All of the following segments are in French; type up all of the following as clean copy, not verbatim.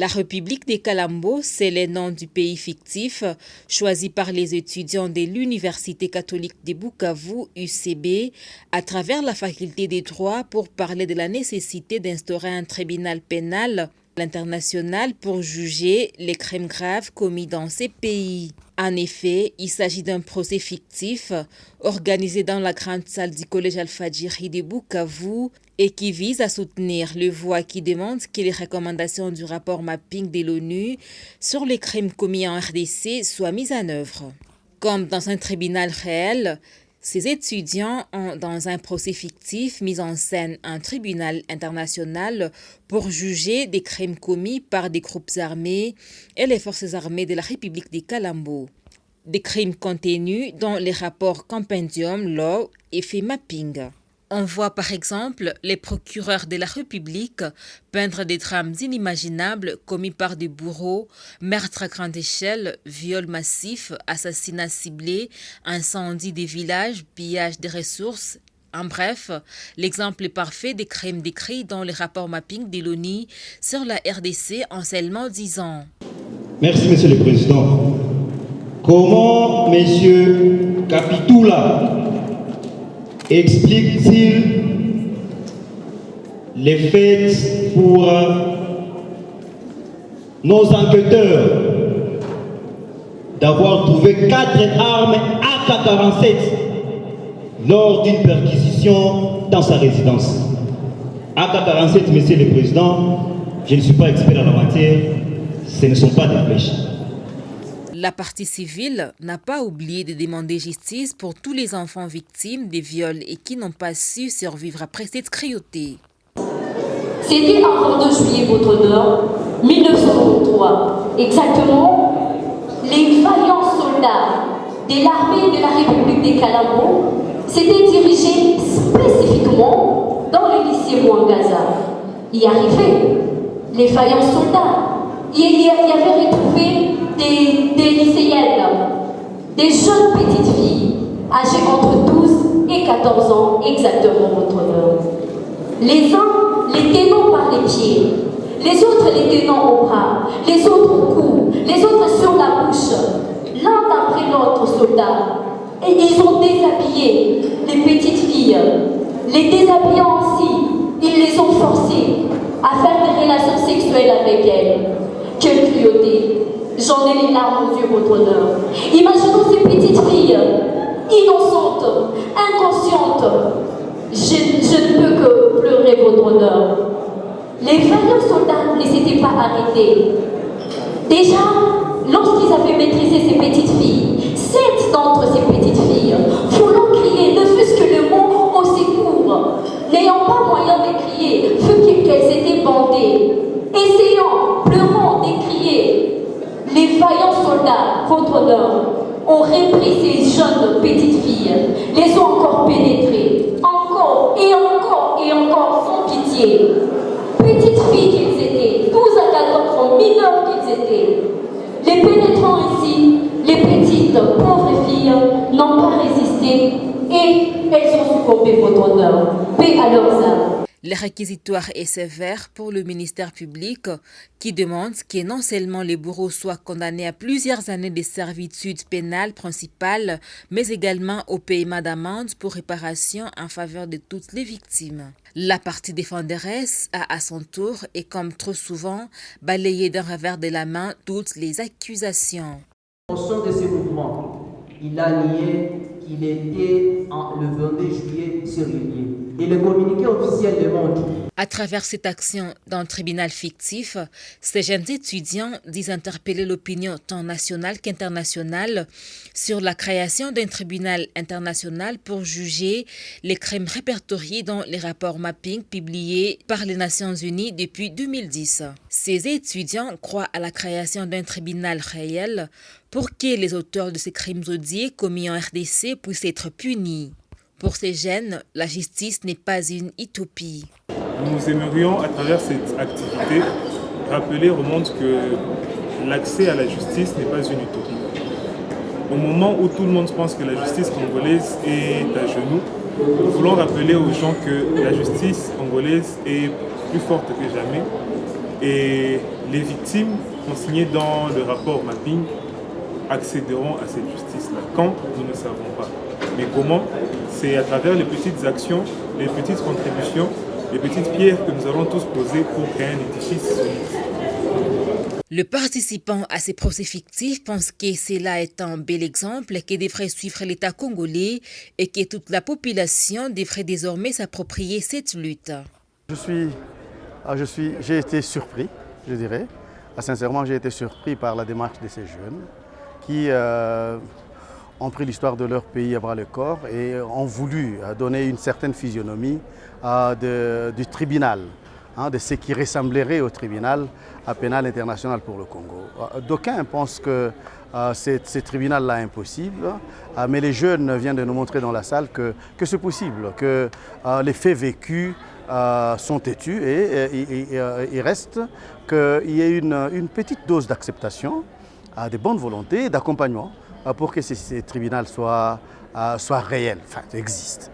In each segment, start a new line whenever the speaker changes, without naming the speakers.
La République des Kalambos, c'est le nom du pays fictif choisi par les étudiants de l'Université catholique de Bukavu, UCB, à travers la faculté des droits pour parler de la nécessité d'instaurer un tribunal pénal international pour juger les crimes graves commis dans ces pays. En effet, il s'agit d'un procès fictif organisé dans la grande salle du collège Al-Fadjiri de Bukavu et qui vise à soutenir les voix qui demandent que les recommandations du rapport mapping de l'ONU sur les crimes commis en RDC soient mises en œuvre. Comme dans un tribunal réel, ces étudiants ont, dans un procès fictif, mis en scène un tribunal international pour juger des crimes commis par des groupes armés et les forces armées de la République des Kalambos. Des crimes contenus dans les rapports Compendium Law et fait mapping. On voit par exemple les procureurs de la République peindre des drames inimaginables commis par des bourreaux, meurtres à grande échelle, viols massifs, assassinats ciblés, incendies des villages, pillage des ressources. En bref, l'exemple parfait des crimes décrits dans les rapports mapping de l'ONU sur la RDC en seulement 10 ans.
Merci, Monsieur le Président. Comment M. Kapitula explique-t-il les faits pour nos enquêteurs d'avoir trouvé 4 armes AK-47 lors d'une perquisition dans sa résidence? AK-47, Monsieur le Président, je ne suis pas expert en la matière, ce ne sont pas des flèches.
La partie civile n'a pas oublié de demander justice pour tous les enfants victimes des viols et qui n'ont pas su survivre après cette cruauté.
C'était un 22 juillet, votre honneur, 1923. Exactement, les vaillants soldats de l'armée de la République des Kalambos s'étaient dirigés spécifiquement dans le lycée Mwangaza. Y arrivaient les vaillants soldats. Il y avait retrouvé des lycéennes, des jeunes petites filles, âgées entre 12 et 14 ans, exactement, votre honneur. Les uns les tenant par les pieds, les autres les tenant au bras, les autres au cou, les autres sur la bouche, l'un après l'autre soldat. Et ils ont déshabillé les petites filles, les déshabillant aussi, ils les ont forcées à faire des relations sexuelles avec elles. Quelle cruauté! J'en ai les larmes aux yeux, votre honneur. Imaginons ces petites filles, innocentes, inconscientes. Je ne peux que pleurer, votre honneur. Les vaillants soldats ne s'étaient pas arrêtés. Déjà, lorsqu'ils avaient maîtrisé ces petites filles, 7 d'entre ces petites filles, voulant crier, ne fût-ce que le mot au secours, n'ayant pas moyen de crier, fut qu'elles étaient bandées, essayant, pleurant, d'écrier. Les vaillants soldats, votre honneur, ont repris ces jeunes petites filles, les ont encore pénétrées, encore et encore et encore, sans pitié. Petites filles qu'ils étaient, 12 à 14 ans, mineurs qu'ils étaient. Les pénétrant ainsi, les petites pauvres filles n'ont pas résisté et elles ont succombé, votre honneur. Paix à leurs âmes.
Le réquisitoire est sévère pour le ministère public qui demande que non seulement les bourreaux soient condamnés à plusieurs années de servitude pénale principale, mais également au paiement d'amende pour réparation en faveur de toutes les victimes. La partie défenderesse a à son tour et comme trop souvent balayé d'un revers de la main toutes les accusations.
Au sein de ces mouvements, il a nié qu'il était le 22 juillet sur le lieu. Et le communiqué officiel le montre.
À travers cette action dans le tribunal fictif, ces jeunes étudiants disent interpeller l'opinion tant nationale qu'internationale sur la création d'un tribunal international pour juger les crimes répertoriés dans les rapports mapping publiés par les Nations Unies depuis 2010. Ces étudiants croient à la création d'un tribunal réel pour que les auteurs de ces crimes odieux commis en RDC puissent être punis. Pour ces jeunes, la justice n'est pas une utopie.
Nous aimerions, à travers cette activité, rappeler au monde que l'accès à la justice n'est pas une utopie. Au moment où tout le monde pense que la justice congolaise est à genoux, nous voulons rappeler aux gens que la justice congolaise est plus forte que jamais Et les victimes consignées dans le rapport mapping accéderont à cette justice-là. Quand, nous ne savons pas. Mais comment? C'est à travers les petites actions, les petites contributions, les petites pierres que nous allons tous poser pour créer un édifice solide.
Le participant à ces procès fictifs pense que cela est un bel exemple que devrait suivre l'État congolais et que toute la population devrait désormais s'approprier cette lutte.
J'ai été surpris, je dirais. Sincèrement, j'ai été surpris par la démarche de ces jeunes qui ont pris l'histoire de leur pays à bras le corps et ont voulu donner une certaine physionomie du tribunal, de ce qui ressemblerait au tribunal pénal international pour le Congo. D'aucuns pensent que ce tribunal-là est impossible, mais les jeunes viennent de nous montrer dans la salle que c'est possible, que les faits vécus sont têtus et il reste qu'il y ait une petite dose d'acceptation, de bonne volonté et d'accompagnement pour que ce tribunal soit réel, enfin, existe.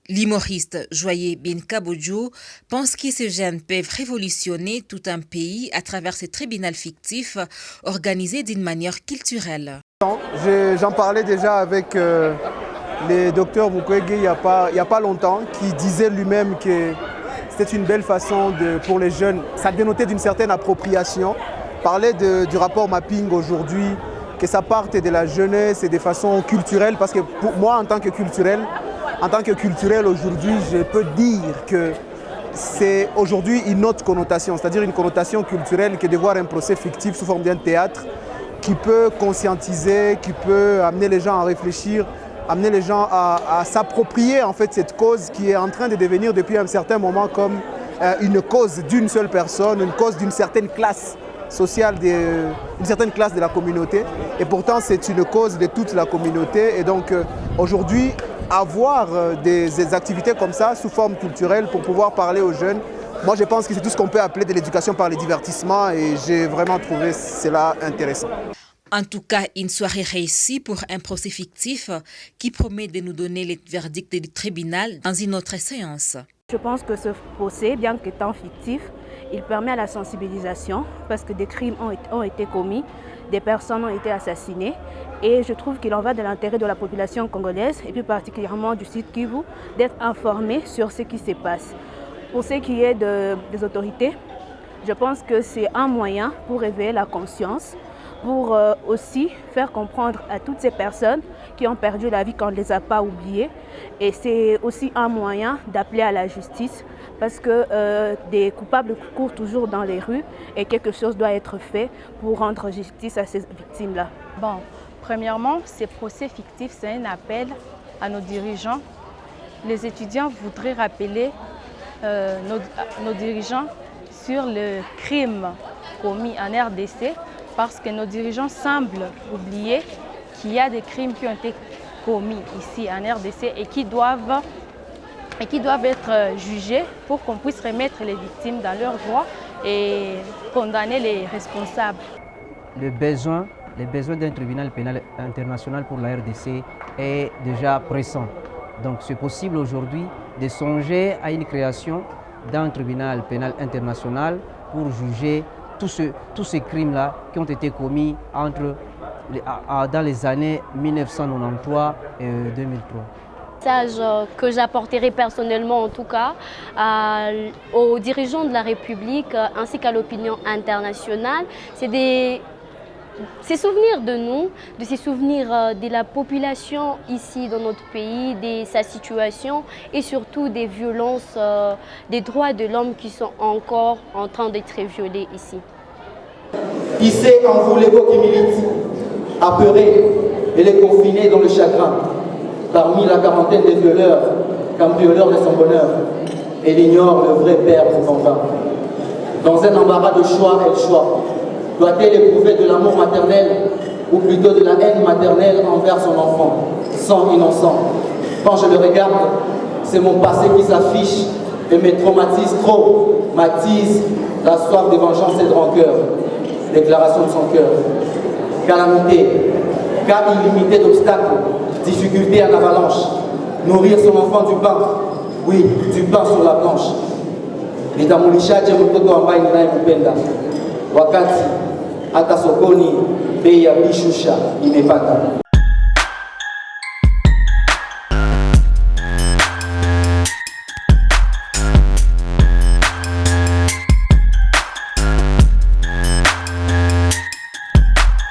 L'humoriste Joyeux Binkabodjo pense que ces jeunes peuvent révolutionner tout un pays à travers ces tribunaux fictifs organisés d'une manière culturelle.
J'en parlais déjà avec le docteur Mukwege il y a pas longtemps, qui disait lui-même que c'était une belle façon pour les jeunes. Ça dénotait d'une certaine appropriation. Parler du rapport mapping aujourd'hui, que ça parte de la jeunesse et de façon culturelle, parce que pour moi, en tant que culturel aujourd'hui, je peux dire que c'est aujourd'hui une autre connotation, c'est-à-dire une connotation culturelle que de voir un procès fictif sous forme d'un théâtre qui peut conscientiser, qui peut amener les gens à réfléchir, amener les gens à s'approprier en fait cette cause qui est en train de devenir depuis un certain moment comme une cause d'une seule personne, une cause d'une certaine classe sociale, d'une certaine classe de la communauté. Et pourtant, c'est une cause de toute la communauté. Et donc, aujourd'hui, avoir des activités comme ça, sous forme culturelle, pour pouvoir parler aux jeunes, moi, je pense que c'est tout ce qu'on peut appeler de l'éducation par le divertissement. Et j'ai vraiment trouvé cela intéressant.
En tout cas, une soirée réussie pour un procès fictif qui promet de nous donner les verdicts du tribunal dans une autre séance.
Je pense que ce procès, bien qu'étant fictif, il permet à la sensibilisation parce que des crimes ont été commis, des personnes ont été assassinées et je trouve qu'il en va de l'intérêt de la population congolaise et plus particulièrement du Sud Kivu d'être informés sur ce qui se passe. Pour ce qui est des autorités, je pense que c'est un moyen pour réveiller la conscience, pour aussi faire comprendre à toutes ces personnes qui ont perdu la vie qu'on ne les a pas oubliées. Et c'est aussi un moyen d'appeler à la justice parce que des coupables courent toujours dans les rues et quelque chose doit être fait pour rendre justice à ces victimes-là.
Bon, premièrement, ces procès fictifs, c'est un appel à nos dirigeants. Les étudiants voudraient rappeler nos dirigeants sur le crime commis en RDC parce que nos dirigeants semblent oublier qu'il y a des crimes qui ont été commis ici en RDC et qui doivent être jugés pour qu'on puisse remettre les victimes dans leurs droits et condamner les responsables.
Le besoin d'un tribunal pénal international pour la RDC est déjà pressant. Donc c'est possible aujourd'hui de songer à une création d'un tribunal pénal international pour juger tous ces crimes-là qui ont été commis dans les années 1993 et 2003.
Message que j'apporterai personnellement en tout cas aux dirigeants de la République ainsi qu'à l'opinion internationale, c'est de se souvenir de nous, de se souvenir de la population ici dans notre pays, de sa situation et surtout des violences, des droits de l'homme qui sont encore en train d'être violés ici.
Hissez en vous l'ego qui milite, apeurés et les confinés dans le chagrin, parmi la quarantaine des violeurs, cambrioleurs de son bonheur, elle ignore le vrai père de son vin. Dans un embarras de choix, elle choisit. Doit-elle éprouver de l'amour maternel ou plutôt de la haine maternelle envers son enfant, sans innocent? Quand je le regarde, c'est mon passé qui s'affiche et me traumatise trop, m'attise la soif de vengeance et de rancœur. Déclaration de son cœur. Calamité, cas illimité d'obstacles, difficulté en avalanche. Nourrir son enfant du pain, oui, du pain sur la planche. Nitamulishaje mtoto ambaye ninayempenda wakati hata sokoni bei ya bishusha imepanda?